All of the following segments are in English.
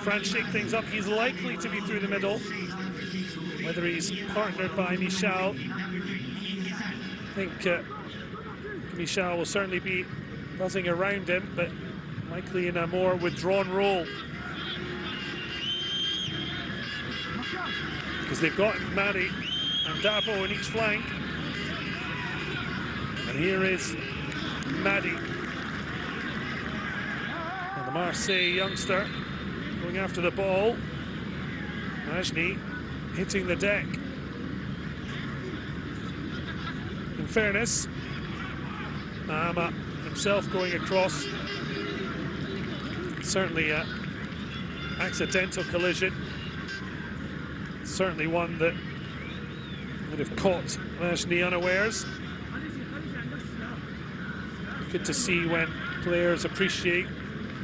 France shake things up. He's likely to be through the middle. Whether he's partnered by Michal, I think Michal will certainly be buzzing around him, but likely in a more withdrawn role. Because they've got Mari and Dabo in each flank. And here is Madi. And the Marseille youngster going after the ball. Majni hitting the deck. In fairness, Ama himself going across. Certainly an accidental collision. Certainly one that would have caught Majni unawares. Good to see when players appreciate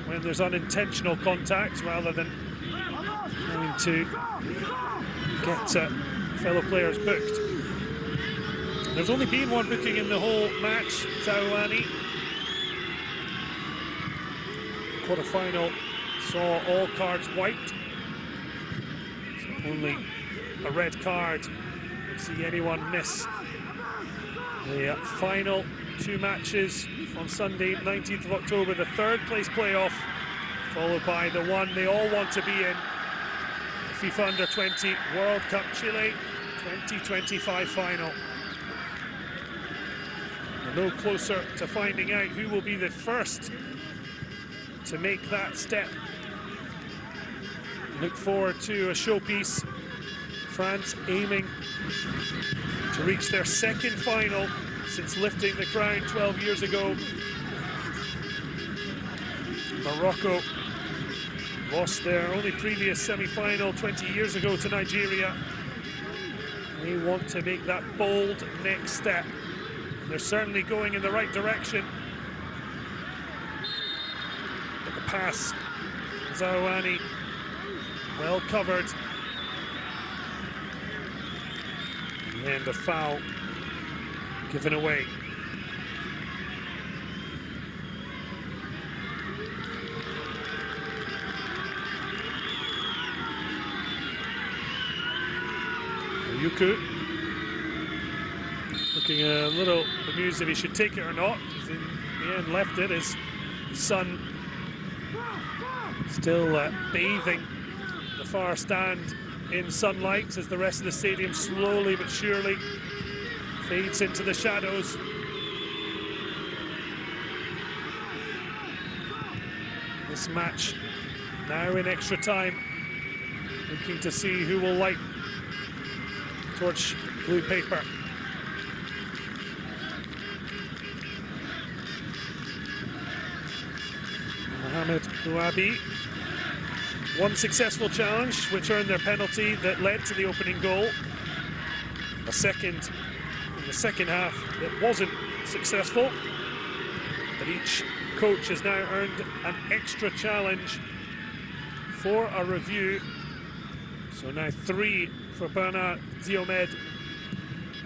when there's unintentional contact rather than having to get fellow players booked. There's only been one booking in the whole match, Zaouani. Quarter-final saw all cards white. So only a red card would see anyone miss. The final two matches on Sunday, 19th of October, the third place playoff, followed by the one they all want to be in, the FIFA Under-20 World Cup Chile 2025 final. We're no closer to finding out who will be the first to make that step. Look forward to a showpiece. France aiming to reach their second final since lifting the crown 12 years ago. Morocco lost their only previous semi-final 20 years ago to Nigeria. They want to make that bold next step. They're certainly going in the right direction. But the pass, Zaouani, well covered. In the end, a foul given away. Yuku looking a little amused if he should take it or not. He's in the end left it. His son still bathing the far stand in sunlight as the rest of the stadium slowly but surely fades into the shadows. This match now in extra time, looking to see who will light torch blue paper. Mohamed Ouabi, one successful challenge which earned their penalty that led to the opening goal. A second in the second half that wasn't successful, but each coach has now earned an extra challenge for a review. So now 3 for Bernard Diomed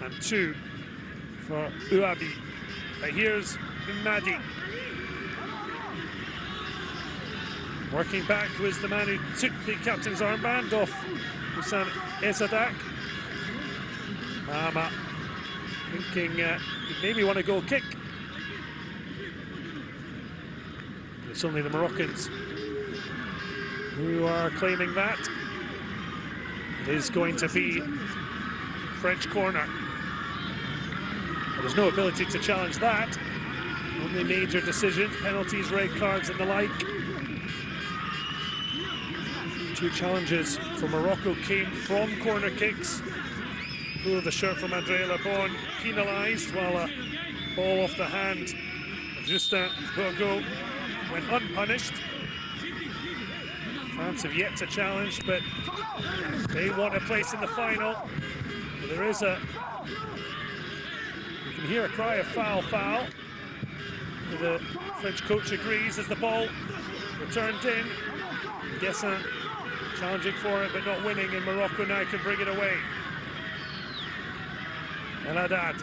and 2 for Ouabi. But here's Madi. Working back was the man who took the captain's armband off Houssam Ezadak. Mahama thinking he'd maybe want a goal kick. It's only the Moroccans who are claiming that. It is going to be French corner. But there's no ability to challenge that. Only major decisions, penalties, red cards and the like. 2 challenges for Morocco came from corner kicks. Pull of the shirt from Andrea Lebon penalised, while a ball off the hand of Justin Bourgault went unpunished. France have yet to challenge, but they want a place in the final. But there is you can hear a cry of foul, foul. The French coach agrees as the ball returned in. Guessin challenging for it, but not winning, and Morocco now can bring it away. El Haddad.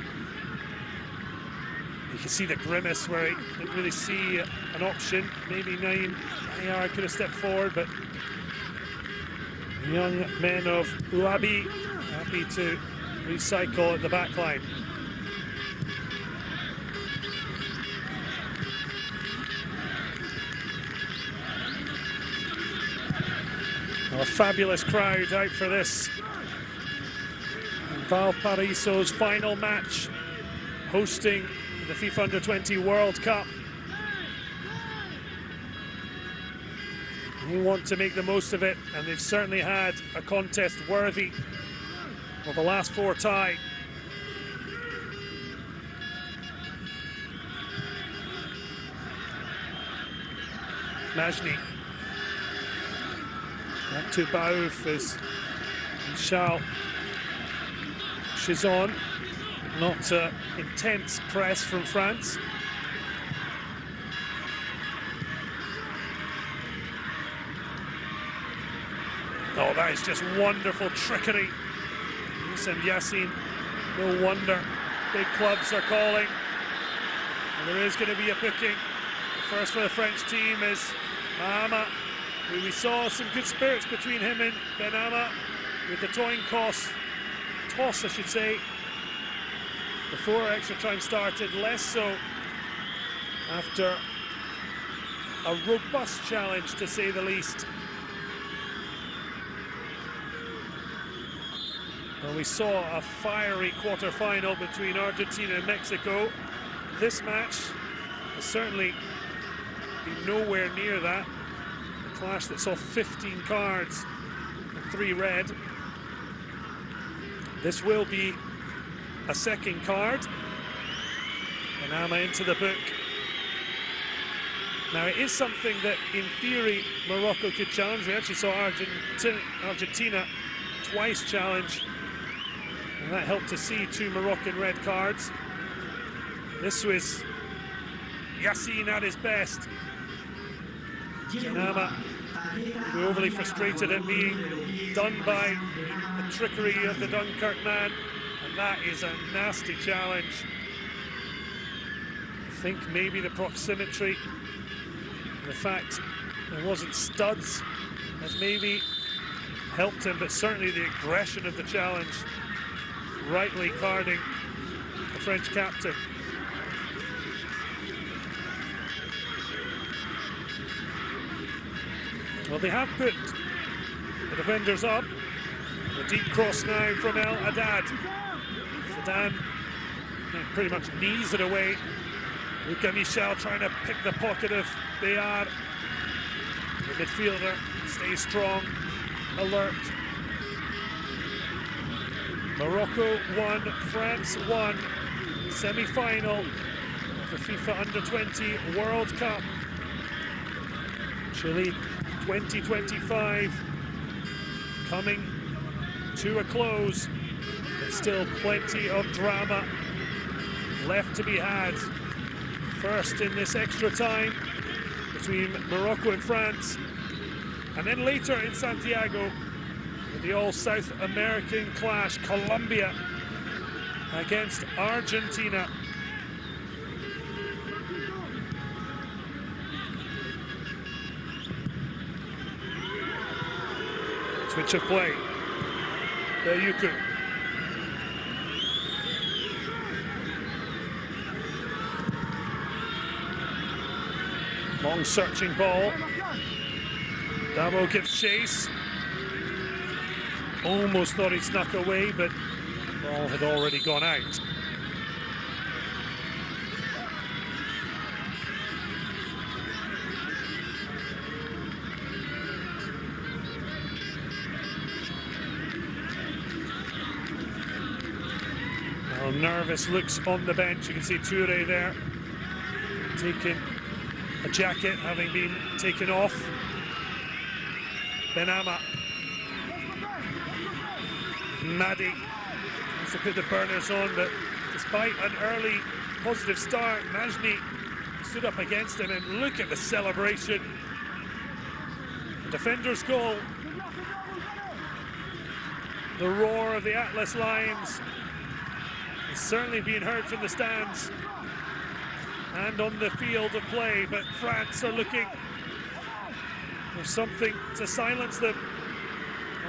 You can see the grimace where he didn't really see an option. Maybe Naïm Ayar could have stepped forward, but Young men of Uabi happy to recycle at the back line. A fabulous crowd out for this Valparaiso's final match, hosting the FIFA Under-20 World Cup. They want to make the most of it, and they've certainly had a contest worthy of the last four tie. Majni. Back to Baouf is Michal Chizon. Not intense press from France. Oh, that is just wonderful trickery. And Yassin, no wonder big clubs are calling. And there is going to be a booking. The first for the French team is Mahama. We saw some good spirits between him and Benama with the toss, I should say, before extra time started. Less so after a robust challenge, to say the least. Well, we saw a fiery quarter-final between Argentina and Mexico. This match has certainly been nowhere near that. A clash that saw 15 cards and 3 red. This will be a second card. Benama into the book. Now, it is something that, in theory, Morocco could challenge. We actually saw Argentina twice challenge, and that helped to see 2 Moroccan red cards. This was Yassin at his best. Benama overly frustrated at being done by the trickery of the Dunkirk man, and that is a nasty challenge. I think maybe the proximity, the fact there wasn't studs, has maybe helped him, but certainly the aggression of the challenge rightly carding the French captain. Well, they have put the defenders up. The deep cross now from El Haddad. Zidane pretty much knees it away. Luca Michel trying to pick the pocket of Bayard. The midfielder stays strong, alert. Morocco won, France won. Semi-final of the FIFA Under-20 World Cup. Chile 2025 coming to a close. There's still plenty of drama left to be had. First in this extra time between Morocco and France, and then later in Santiago with the all-South American clash, Colombia against Argentina. Switch of play. Bayuku. Long searching ball. Damo gives chase. Almost thought he snuck away, but the ball had already gone out. Well, nervous looks on the bench. You can see Toure there taking a jacket, having been taken off. Benama. Madi has to put the burners on, but despite an early positive start, Majni stood up against him, and look at the celebration. The defender's goal. The roar of the Atlas Lions is certainly being heard from the stands and on the field of play, but France are looking for something to silence them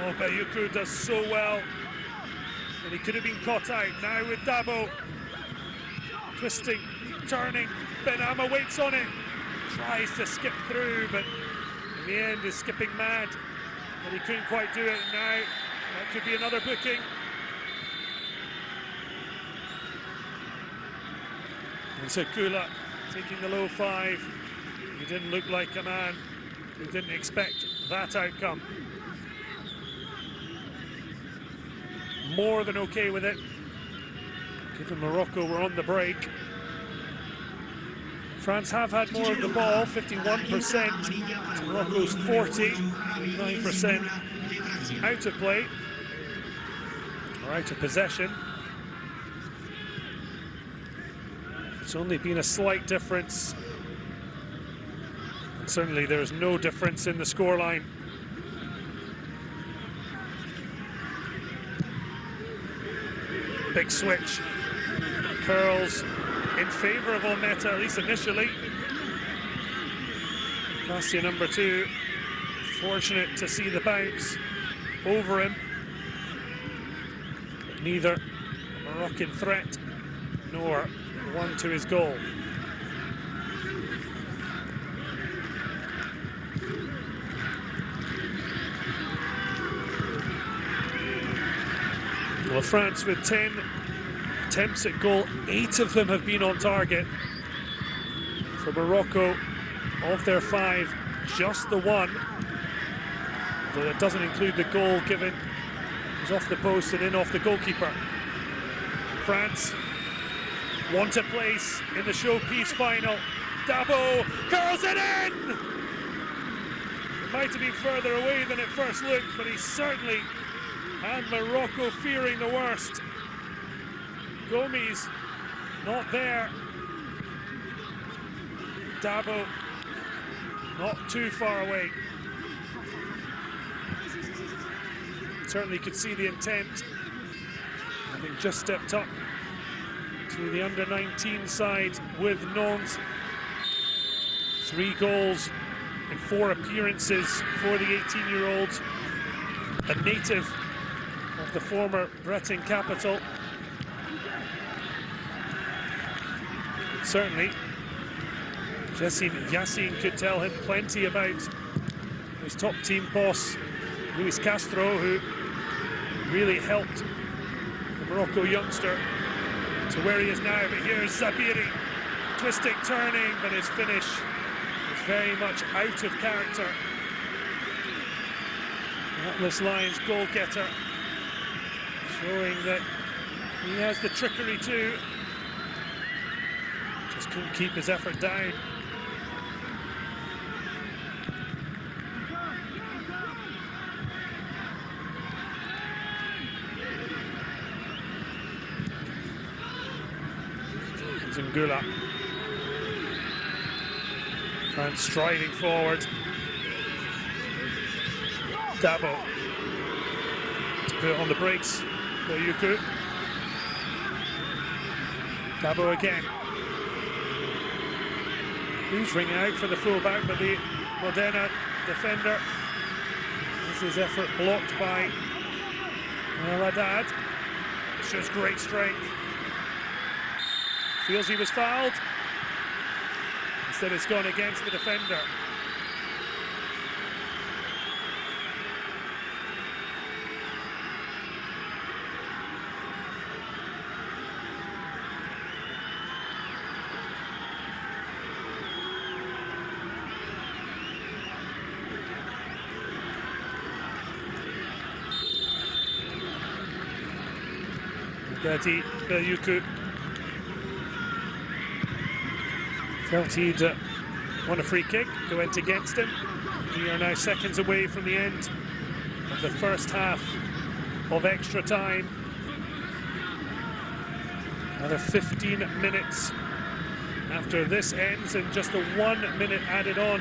Oh, Bayuku does so well. And he could have been caught out. Now with Dabo. Twisting, turning. Benama waits on it. Tries to skip through, but in the end is skipping mad. But he couldn't quite do it. And now that could be another booking. And Sakula taking the low 5. He didn't look like a man who didn't expect that outcome. More than okay with it, given Morocco were on the break. France have had more of the ball, 51%, to Morocco's 49% out of play, or out of possession. It's only been a slight difference, and certainly there's no difference in the scoreline. Big switch, curls in favour of Olmeta, at least initially. Bastia number 2, fortunate to see the bounce over him, but neither a Moroccan threat nor one to his goal. Well, France with 10 attempts at goal, 8 of them have been on target. For Morocco, of their 5, just the one. Though that doesn't include the goal given. It was off the post and in off the goalkeeper. France want a place in the showpiece final. Dabo curls it in! It might have been further away than it first looked, but he certainly had Morocco fearing the worst. Gomes not there. Dabo not too far away. Certainly could see the intent, having just stepped up to the under-19 side with Nantes. 3 goals in 4 appearances for the 18-year-old, a native of the former Breton capital. Certainly, Yassine could tell him plenty about his top team boss, Luis Castro, who really helped the Morocco youngster to where he is now. But here's Zabiri, twisting, turning, but his finish is very much out of character. Atlas Lions goal-getter, showing that he has the trickery too. Just couldn't keep his effort down. Zingula. And striding forward. Dabo. To put it on the brakes. Bayuku. Dabo again. He's ringing out for the fullback, but the Modena defender has his effort blocked by El Haddad. Shows great strength. Feels he was fouled. Instead, it's gone against the defender. Gadi Bayuku felt he'd won a free kick that went against him. We are now seconds away from the end of the first half of extra time. Another 15 minutes after this ends, and just the 1 minute added on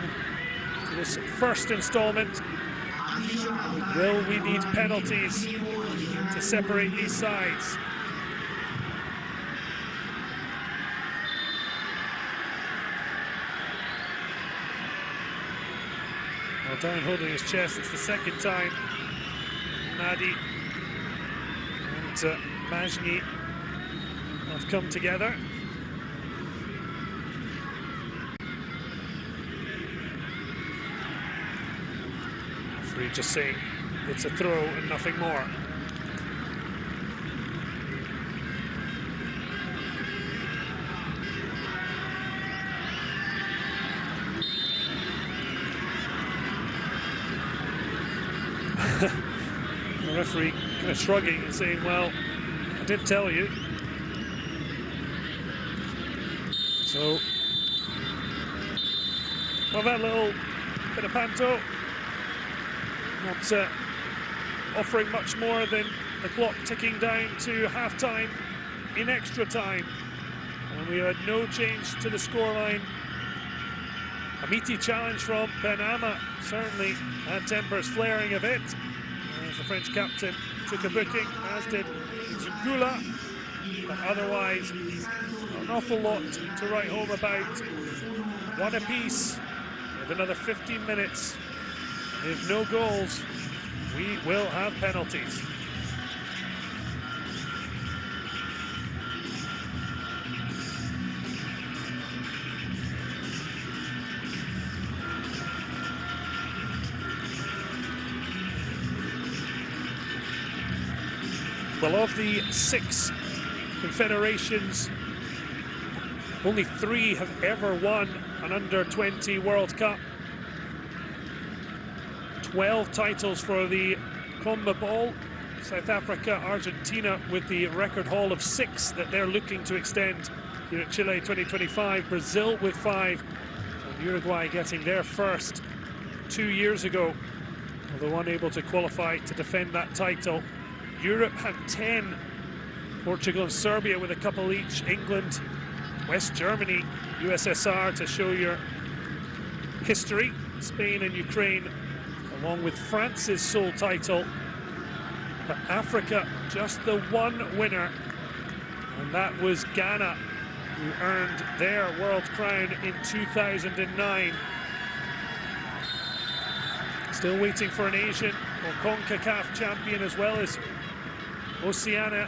to this first instalment. Will we need penalties to separate these sides? Well, down holding his chest, it's the second time Nadi and Majni have come together. Referee just saying it's a throw and nothing more. The referee kind of shrugging and saying, well, I did tell you. So, well, that little bit of panto, not offering much more than the clock ticking down to half-time in extra time. And we had no change to the scoreline. A meaty challenge from Ben Ama certainly had tempers flaring a bit, as the French captain took a booking, as did Zugula. But otherwise, an awful lot to write home about. One apiece with another 15 minutes. And if no goals, we will have penalties. Well, of the 6 confederations, only 3 have ever won an under-20 World Cup. 12 titles for the CONMEBOL. South Africa, Argentina with the record haul of 6 that they're looking to extend here at Chile 2025. Brazil with 5, and Uruguay getting their first 2 years ago, although unable to qualify to defend that title. Europe have 10, Portugal and Serbia with a couple each, England, West Germany, USSR to show your history, Spain and Ukraine, along with France's sole title. But Africa, just the one winner, and that was Ghana, who earned their world crown in 2009. Still waiting for an Asian or CONCACAF champion, as well as Oceania.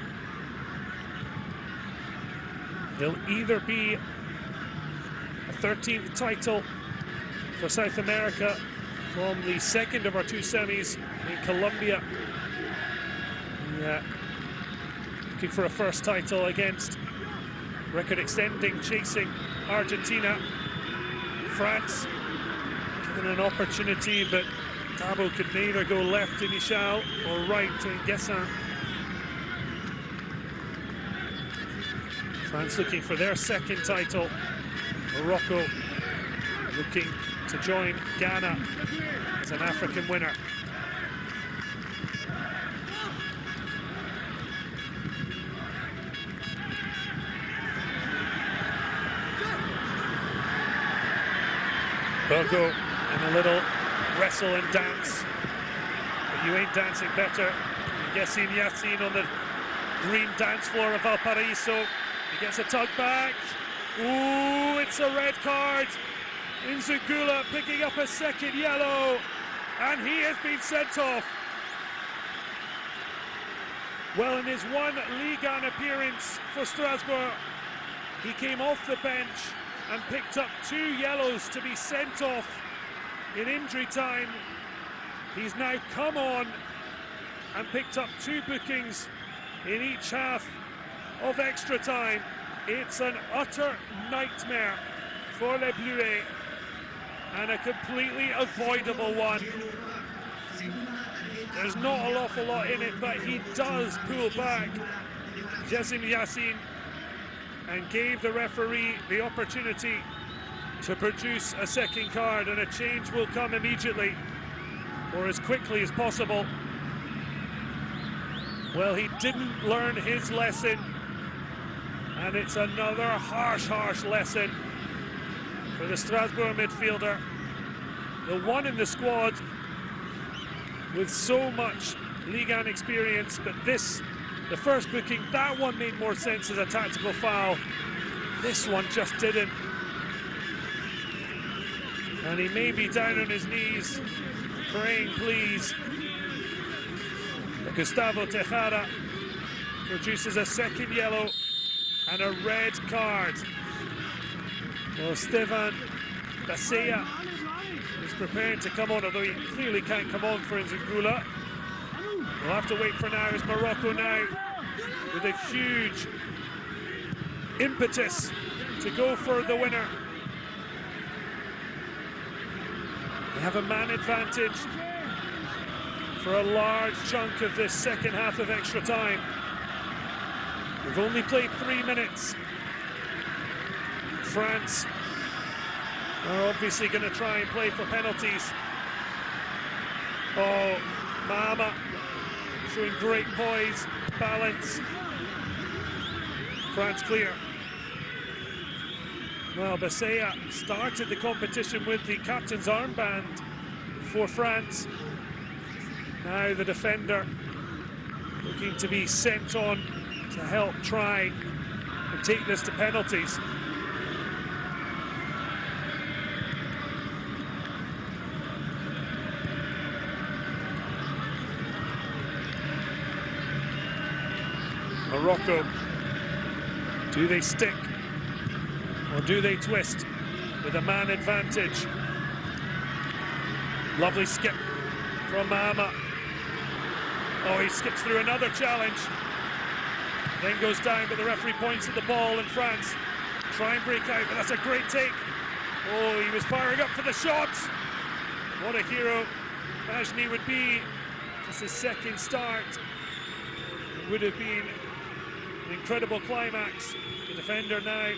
There'll either be a 13th title for South America from the second of our 2 semis in Colombia. Looking for a first title against record-extending, chasing Argentina. France given an opportunity, but Dabo could neither go left to Michal or right to Nguessan. France looking for their second title. Morocco looking to join Ghana as an African winner. Bogo in a little wrestle and dance, but you ain't dancing better. Guessing Yassin on the green dance floor of Valparaiso. He gets a tug back. Ooh, it's a red card. Nzugula picking up a second yellow, and he has been sent off. Well, in his one Ligue 1 appearance for Strasbourg, he came off the bench and picked up 2 yellows to be sent off in injury time. He's now come on and picked up 2 bookings in each half of extra time. It's an utter nightmare for Les Bleuets, and a completely avoidable one. There's not an awful lot in it, but he does pull back Jessim Yassin and gave the referee the opportunity to produce a second card, and a change will come immediately, or as quickly as possible. Well, he didn't learn his lesson, and it's another harsh lesson for the Strasbourg midfielder, the one in the squad with so much Ligue 1 experience. But this, the first booking, that one made more sense as a tactical foul. This one just didn't. And he may be down on his knees praying, please. But Gustavo Tejada produces a second yellow and a red card. Well, Stevan Basea is preparing to come on, although he clearly can't come on for Nzungula. We'll have to wait for now as Morocco now with a huge impetus to go for the winner. They have a man advantage for a large chunk of this second half of extra time. We've only played 3 minutes. France are obviously going to try and play for penalties. Oh, Mahama showing great poise, balance. France clear. Well, Basea started the competition with the captain's armband for France. Now the defender looking to be sent on to help try and take this to penalties. Morocco, do they stick or do they twist with a man advantage? Lovely skip from Mahama. Oh, he skips through another challenge. Then goes down, but the referee points at the ball, and France try and break out, but that's a great take. Oh, he was firing up for the shot. What a hero Majni would be. Just his second start. It would have been an incredible climax. The defender now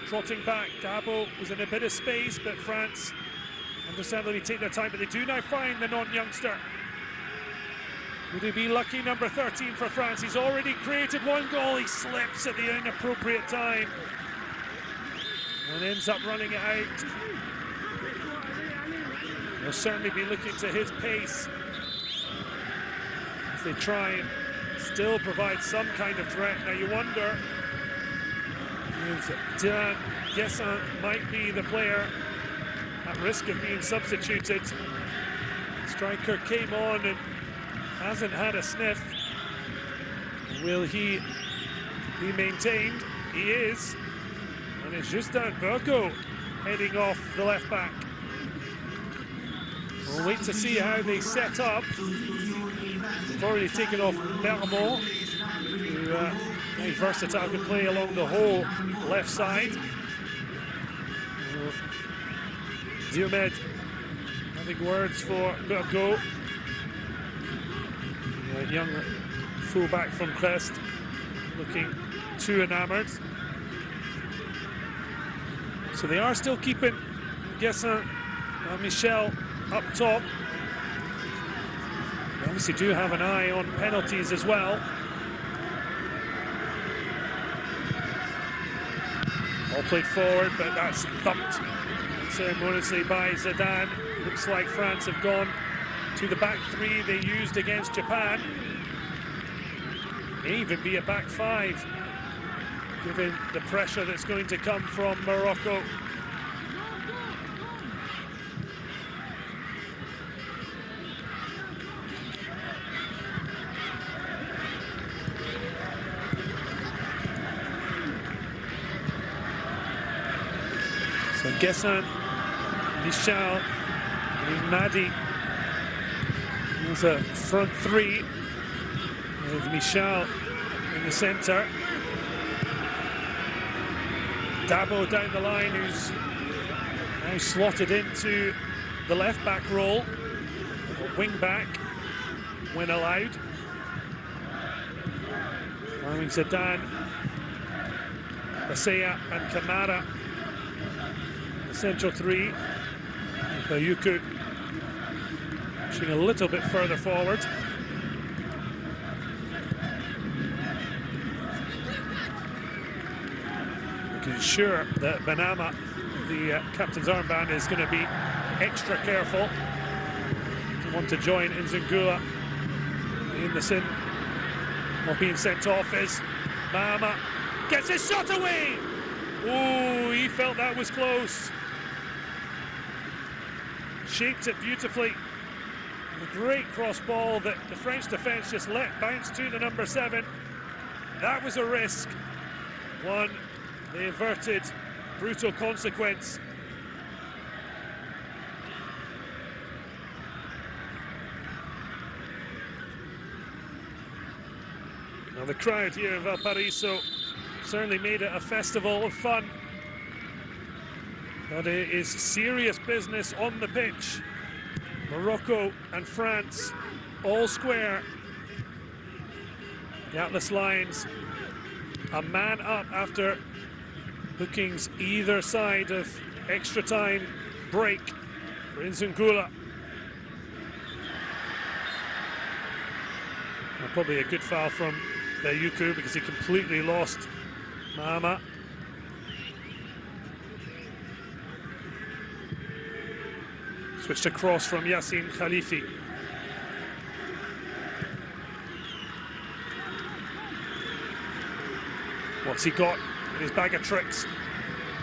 trotting back. Dabo was in a bit of space, but France understandably take their time, but they do now find the non-youngster. Would he be lucky, number 13 for France? He's already created one goal. He slips at the inappropriate time and ends up running it out. They'll certainly be looking to his pace as they try and still provide some kind of threat. Now you wonder if Dylan Guessin might be the player at risk of being substituted. Striker came on and hasn't had a sniff. Will he be maintained? He is. And it's Justin Burko heading off the left back. We'll wait to see how they set up. They've already taken off Bermond, who very versatile, can play along the whole left side. Diomed having words for Burko. Young fullback from Crest, looking too enamoured. So they are still keeping Guessin and Michel up top. They obviously do have an eye on penalties as well. All played forward, but that's thumped ceremoniously by Zidane. Looks like France have gone to the back three they used against Japan. May even be a back five, given the pressure that's going to come from Morocco. So Guessin, Michel, and Madi. There's a front three with Michel in the centre. Dabo down the line, who's now slotted into the left back role, wing back when allowed. Allowing Zidane, Basea and Kamara, the central three. Bayuku pushing a little bit further forward. Making sure that Benama, the captain's armband, is going to be extra careful. To want to join Nzungula in the sin of being sent off is Mahama. Gets his shot away! Oh, he felt that was close. Shaped it beautifully. The great cross ball that the French defence just let bounce to the number 7. That was a risk. One, they averted brutal consequence. Now the crowd here in Valparaiso certainly made it a festival of fun. But it is serious business on the pitch. Morocco and France all square. The Atlas Lions a man up after bookings either side of extra time break for Nzungula. Probably a good foul from Bayuku because he completely lost Mahama. Switched across from Yassin Khalifi. What's he got in his bag of tricks?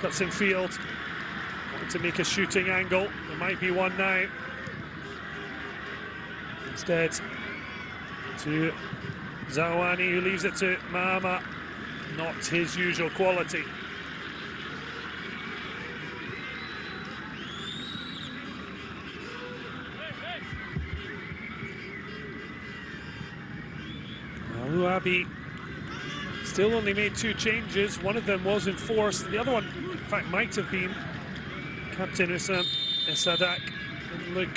Cuts in field. Wanting to make a shooting angle. There might be one now. Instead, to Zawani, who leaves it to Mahama. Not his usual quality. Luabi still only made 2 changes. One of them was enforced. The other one, in fact, might have been. Captain Usam Sadak didn't look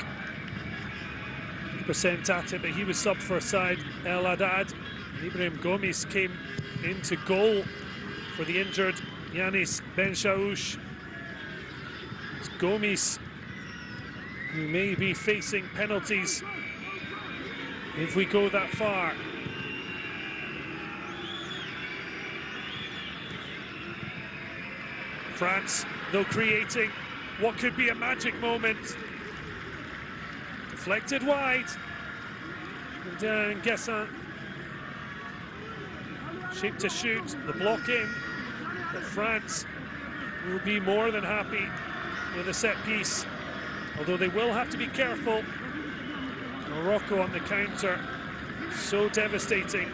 100% at it, but he was subbed for side El Haddad. Ibrahim Gomis came into goal for the injured Yanis Benchaouch. It's Gomis who may be facing penalties if we go that far. France, though, creating what could be a magic moment. Deflected wide. And Nguessan shaped to shoot, the block in. But France will be more than happy with a set piece, although they will have to be careful. Morocco on the counter, so devastating,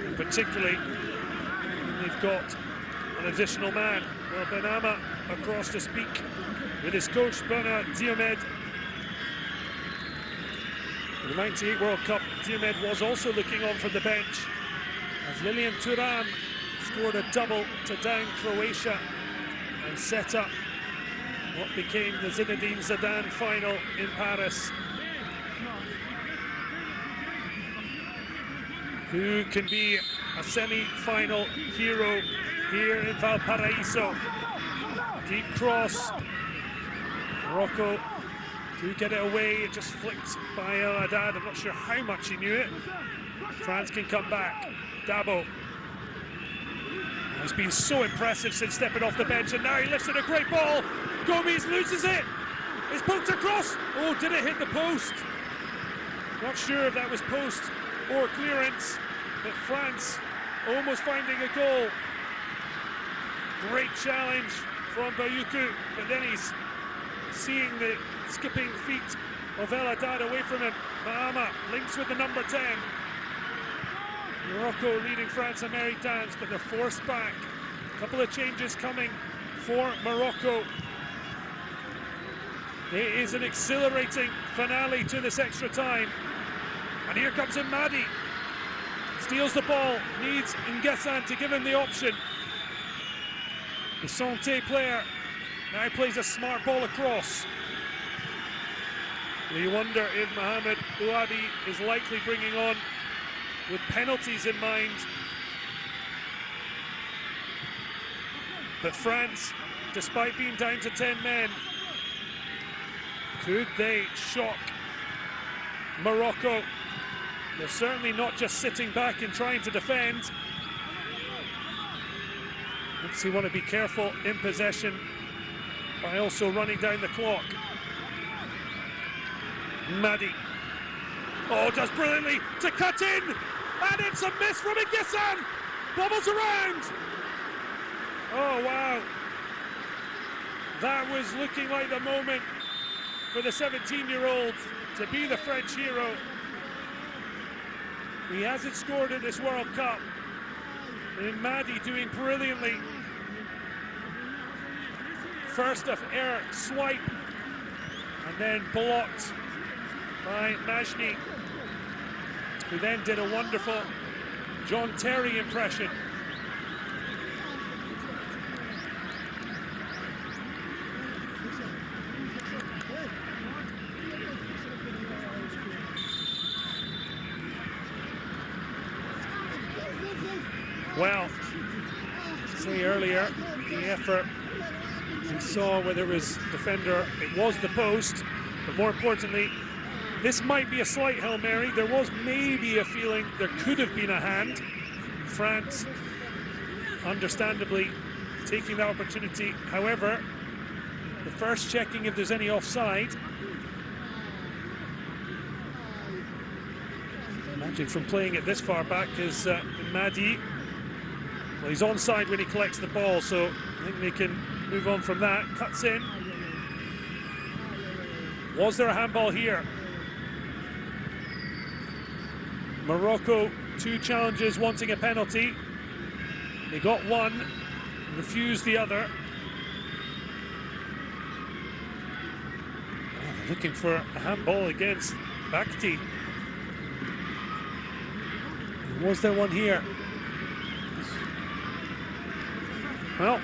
and particularly when they've got an additional man. Well, Benama across to speak with his coach, Bernard Diomed. In the 98 World Cup, Diomed was also looking on from the bench as Lilian Thuram scored a double to down Croatia and set up what became the Zinedine Zidane final in Paris. Who can be a semi-final hero here in Valparaiso? Deep cross. Morocco do get it away. It just flicked by El Haddad. I'm not sure how much he knew it. France can come back. Dabo. He's been so impressive since stepping off the bench, and now he lifts in a great ball. Gomis loses it. It's poked across. Oh, did it hit the post? Not sure if that was post or clearance, but France almost finding a goal. Great challenge from Bayuku, but then he's seeing the skipping feet of El Haddad away from him. Mahama links with the number 10. Morocco leading France a merry dance, but they're forced back. A couple of changes coming for Morocco. It is an exhilarating finale to this extra time. And here comes Madi. Steals the ball, needs Nguessan to give him the option. The Santé player now plays a smart ball across. You wonder if Mohamed Ouabi is likely bringing on with penalties in mind. But France, despite being down to 10 men, could they shock Morocco? They're certainly not just sitting back and trying to defend. They want to be careful in possession by also running down the clock. Madi. Oh, does brilliantly to cut in, and it's a miss from Nguessan. Bobbles around. Oh, wow. That was looking like the moment for the 17-year-old to be the French hero. He hasn't scored in this World Cup. And Madi doing brilliantly. First of air swipe, and then blocked by Majni, who then did a wonderful John Terry impression. Well, say earlier, the effort we saw, whether it was defender, it was the post, but more importantly, this might be a slight Hail Mary. There was maybe a feeling there could have been a hand. France, understandably, taking that opportunity. However, the first checking if there's any offside. Imagine from playing it this far back is Madi. Well, he's onside when he collects the ball, so I think they can move on from that. Cuts in. Was there a handball here? Morocco, 2 challenges wanting a penalty. They got one, refused the other. Oh, they're looking for a handball against Bakti. Was there one here? Well,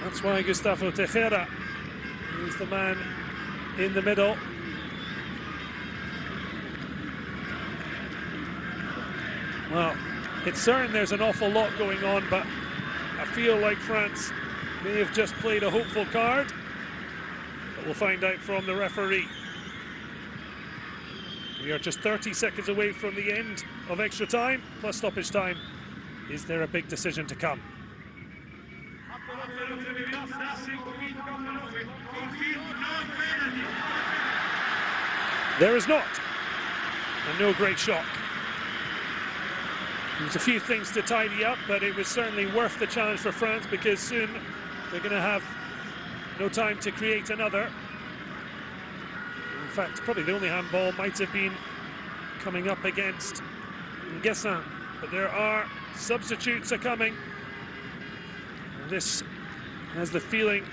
that's why Gustavo Tejera is the man in the middle. Well, it's certain there's an awful lot going on, but I feel like France may have just played a hopeful card. But we'll find out from the referee. We are just 30 seconds away from the end of extra time, plus stoppage time. Is there a big decision to come? There is not, and no great shock. There was a few things to tidy up, but it was certainly worth the challenge for France, because soon they're going to have no time to create another. In fact, probably the only handball might have been coming up against Guessin, but there are substitutes are coming. And this has the feeling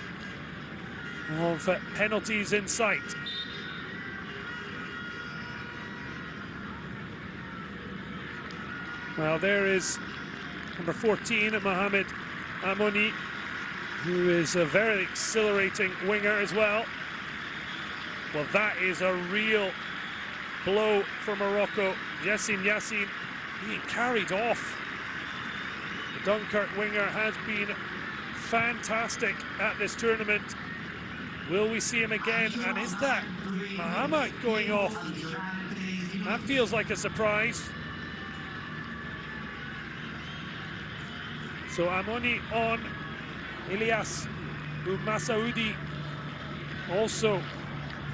of penalties in sight. Well, there is number 14, Mohamed Amoni, who is a very exhilarating winger as well. Well, that is a real blow for Morocco. Yassin being carried off. The Dunkirk winger has been fantastic at this tournament. Will we see him again? And is that Mahama going off? That feels like a surprise. So Amoni on. Elias Masaoudi also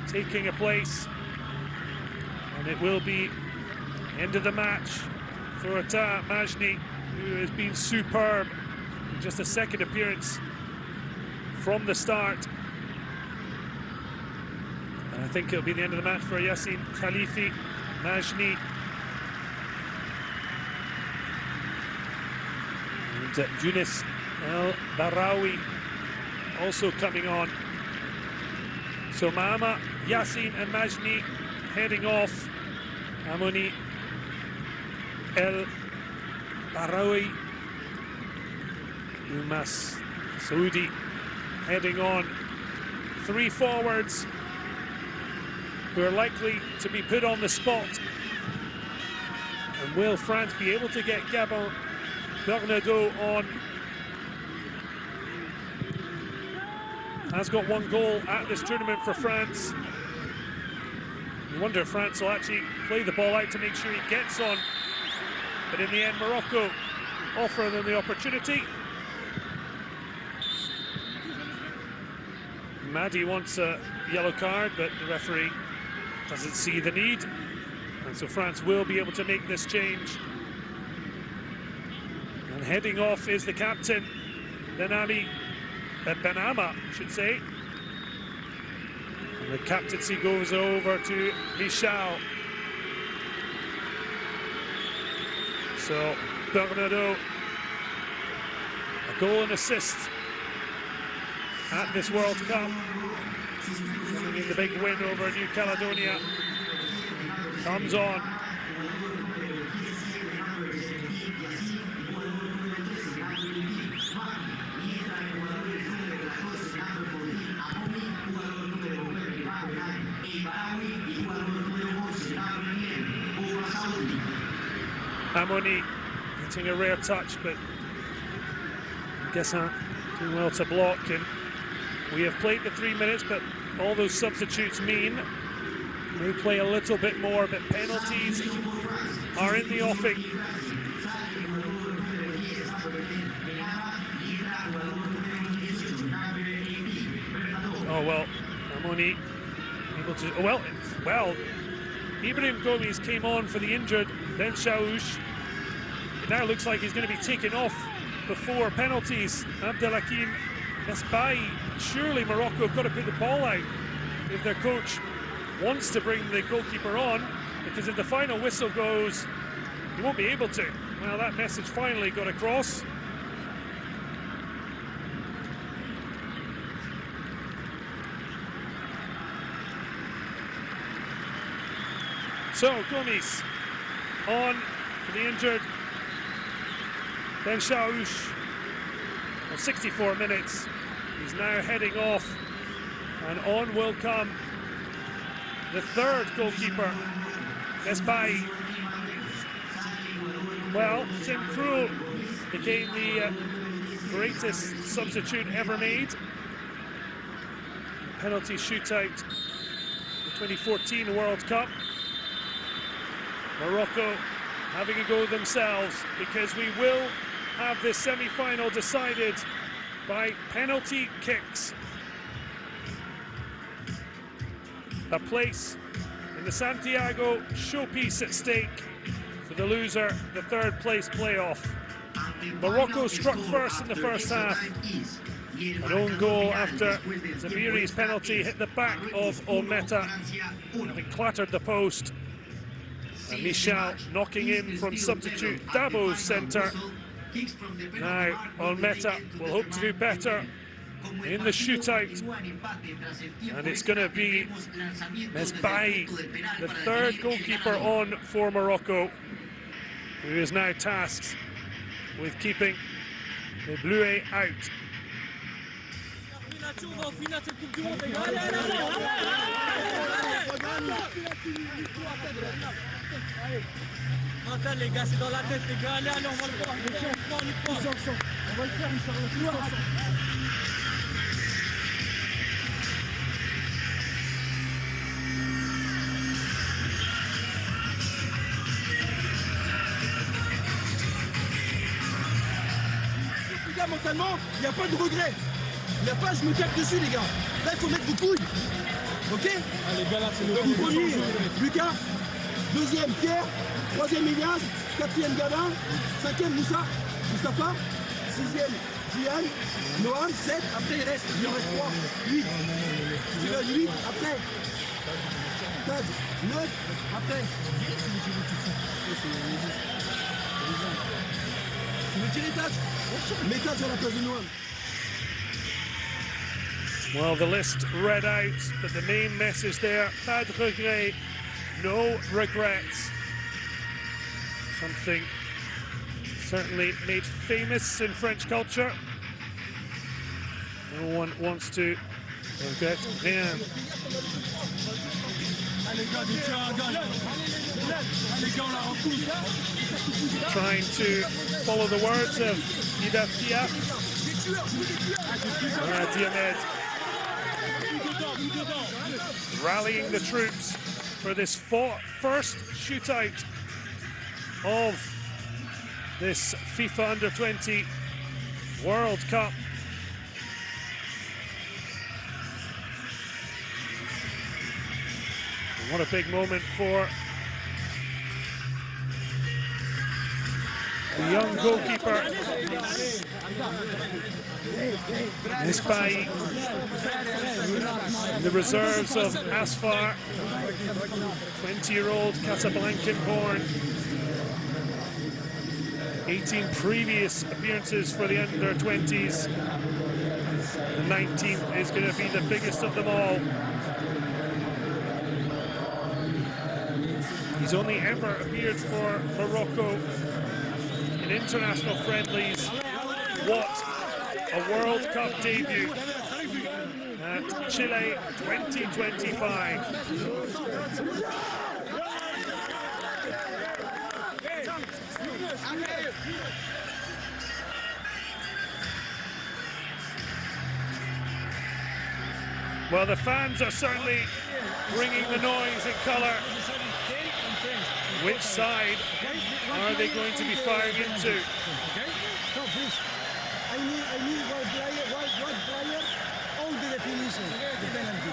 taking a place. And it will be end of the match for Ata Majni, who has been superb in just a second appearance from the start. And I think it'll be the end of the match for Yassin Khalifi, Majni. And Younes El Barawi also coming on. So Mahama, Yassin and Majni heading off. Amoni, El Barawi, Umas Saudi heading on. 3 forwards who are likely to be put on the spot. And will France be able to get Gabon Bernardo on? Has got 1 goal at this tournament for France. You wonder if France will actually play the ball out to make sure he gets on. But in the end, Morocco offer them the opportunity. Madi wants a yellow card, but the referee doesn't see the need. And so France will be able to make this change. And heading off is the captain, Benama, I should say. And the captaincy goes over to Michel. So Bernardo, a goal and assist at this World Cup, coming in the big win over New Caledonia, comes on. Amoni getting a rare touch, but Guessin doing well to block, and we have played the 3 minutes, but all those substitutes mean we play a little bit more, but penalties are in the offing. Oh well, Amoni able to, well, Ibrahim Gomis came on for the injured Ben Chaouch. It now looks like he's going to be taken off before penalties. Abdelhakim Esbai. Surely Morocco have got to put the ball out if their coach wants to bring the goalkeeper on, because if the final whistle goes, he won't be able to. Well, that message finally got across. So Gomis on for the injured Ben Chaouch. 64 minutes. He's now heading off, and on will come the third goalkeeper, Esbai. Well, Tim Krul became the greatest substitute ever made. Penalty shootout, the 2014 World Cup. Morocco having a go themselves, because we will have this semi-final decided by penalty kicks. A place in the Santiago showpiece at stake for the loser, the third place playoff. Morocco struck first in the first half. An own goal after Zabiri's penalty hit the back of Olmeta, having clattered the post. And Michel knocking in from substitute Dabo's centre. Now Olmeta will hope to do better in the shootout, and it's going to be Esbai, the third goalkeeper on for Morocco, who is now tasked with keeping the Bleuets out. Les gars, c'est dans la tête, les gars. Allez, allez, on va le voir. On va le faire, Inch'Allah. Les gars, mentalement, il n'y a pas de regret. Il n'y a pas, je me tape dessus, les gars. Là, il faut mettre vos couilles. Ok? Allez, gars, là, c'est le premier, Lucas. Deuxième, Pierre. Troisième, Elias. Quatrième, Gabin. Cinquième, Moustapha. Sixième, Gian. Noam. 7. Après, il reste. Il en reste 3. 8. Tu veux 8 après. 4. 9. Après. Tu veux tirer Taj? Mets Taj à la place de Noam. Well, the list read out, but the main message there, pas de regret, no regrets. Something certainly made famous in French culture. No one wants to regret rien. Trying to follow the words of Idafiaf. Diomed rallying the troops for this first shootout of this FIFA Under-20 World Cup. And what a big moment for The young goalkeeper, Misbai, the reserves of Asfar, 20-year-old Casablancan-born, 18 previous appearances for the under-20s. The 19th is going to be the biggest of them all. He's only ever appeared for Morocco in international friendlies. What a World Cup debut at Chile 2025. Well, the fans are certainly bringing the noise and colour. Which side are they going to be firing into? I need one player, all the definition, the penalty.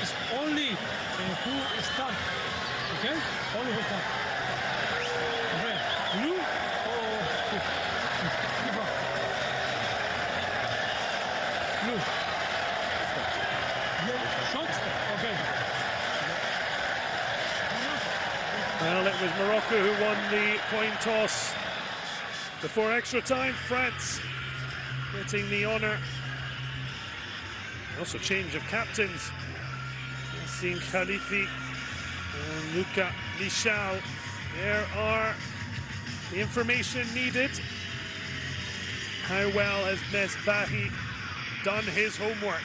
It's only who start, okay? Only who start. Red, blue, or blue. Shot, okay. Well, it was Morocco who won the coin toss before extra time. France getting the honour. Also change of captains. Yassine Khalifi and Luca Michal. There are the information needed. How well has Mesbahi done his homework?